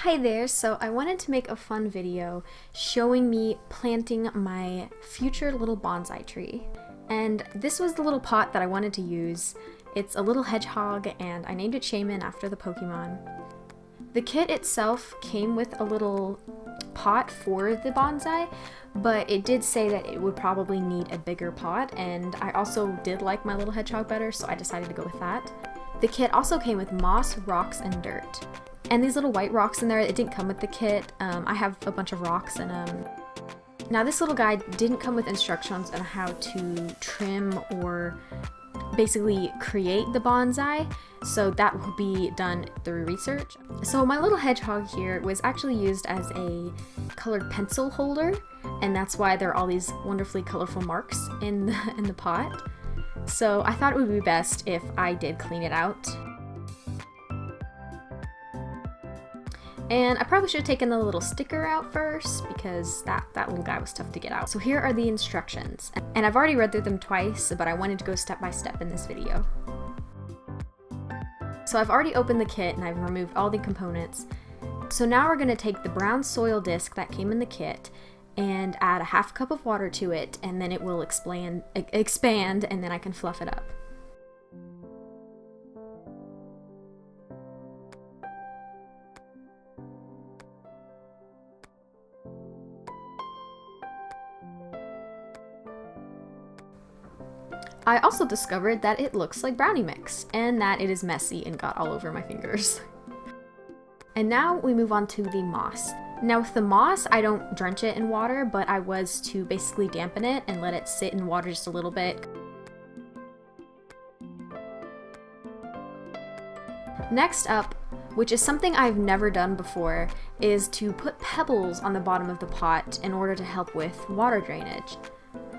Hi there, so I wanted to make a fun video showing me planting my future little bonsai tree. And this was the little pot that I wanted to use. It's a little hedgehog and I named it Shaman after the Pokemon. The kit itself came with a little pot for the bonsai, but it did say that it would probably need a bigger pot, and I also did like my little hedgehog better, so I decided to go with that. The kit also came with moss, rocks, and dirt. And these little white rocks in there, it didn't come with the kit. I have a bunch of rocks in them. Now this little guide didn't come with instructions on how to trim or basically create the bonsai, so that will be done through research. So my little hedgehog here was actually used as a colored pencil holder, and that's why there are all these wonderfully colorful marks in the pot. So I thought it would be best if I did clean it out. And I probably should have taken the little sticker out first because that little guy was tough to get out. So here are the instructions. And I've already read through them twice, but I wanted to go step by step in this video. So I've already opened the kit and I've removed all the components. So now we're going to take the brown soil disc that came in the kit and add a half cup of water to it, and then it will expand and then I can fluff it up. I also discovered that it looks like brownie mix, and that it is messy and got all over my fingers. And now we move on to the moss. Now with the moss, I don't drench it in water, but I was to basically dampen it and let it sit in water just a little bit. Next up, which is something I've never done before, is to put pebbles on the bottom of the pot in order to help with water drainage.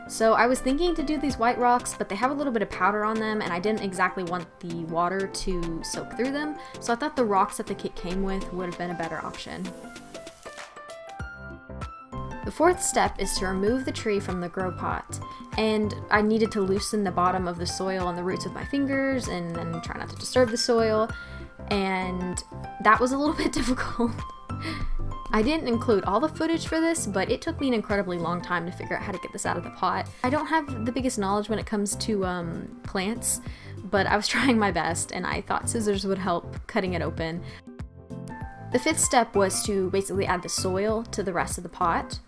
So I was thinking to do these white rocks, but they have a little bit of powder on them and I didn't exactly want the water to soak through them, so I thought the rocks that the kit came with would have been a better option. The fourth step is to remove the tree from the grow pot, and I needed to loosen the bottom of the soil on the roots with my fingers and then try not to disturb the soil, and that was a little bit difficult. I didn't include all the footage for this, but it took me an incredibly long time to figure out how to get this out of the pot. I don't have the biggest knowledge when it comes to plants, but I was trying my best and I thought scissors would help cutting it open. The fifth step was to basically add the soil to the rest of the pot.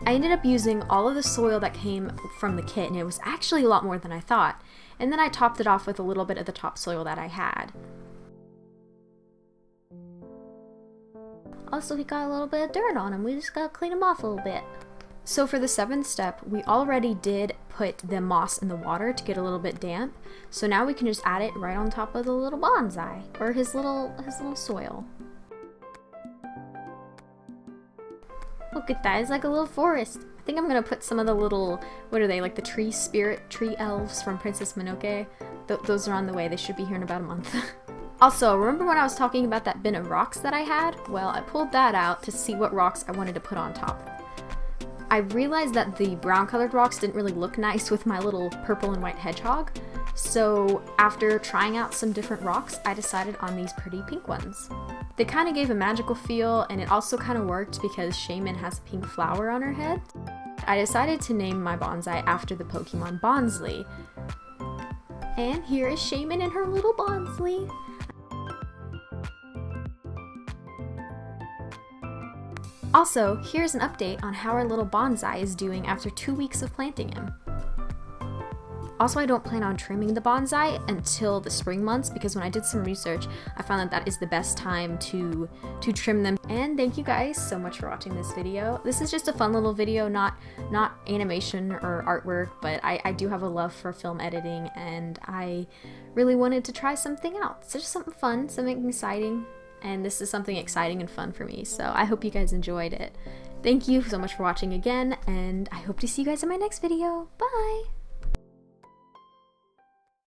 I ended up using all of the soil that came from the kit, and it was actually a lot more than I thought. And then I topped it off with a little bit of the topsoil that I had. Also, he got a little bit of dirt on him. We just gotta clean him off a little bit. So for the seventh step, we already did put the moss in the water to get a little bit damp. So now we can just add it right on top of the little bonsai, or his little soil. Look at that, it's like a little forest. I think I'm gonna put some of the little, what are they, like the tree elves from Princess Mononoke? Those are on the way, they should be here in about a month. Also, remember when I was talking about that bin of rocks that I had? Well, I pulled that out to see what rocks I wanted to put on top. I realized that the brown colored rocks didn't really look nice with my little purple and white hedgehog, so after trying out some different rocks, I decided on these pretty pink ones. They kind of gave a magical feel, and it also kind of worked because Shaman has a pink flower on her head. I decided to name my bonsai after the Pokemon Bonsai. And here is Shaman and her little Bonsai. Also, here's an update on how our little bonsai is doing after 2 weeks of planting him. Also, I don't plan on trimming the bonsai until the spring months because when I did some research, I found that that is the best time to trim them. And thank you guys so much for watching this video. This is just a fun little video, not animation or artwork, but I do have a love for film editing and I really wanted to try something out. So just something fun, something exciting, and this is something exciting and fun for me, so I hope you guys enjoyed it. Thank you so much for watching again, and I hope to see you guys in my next video. Bye!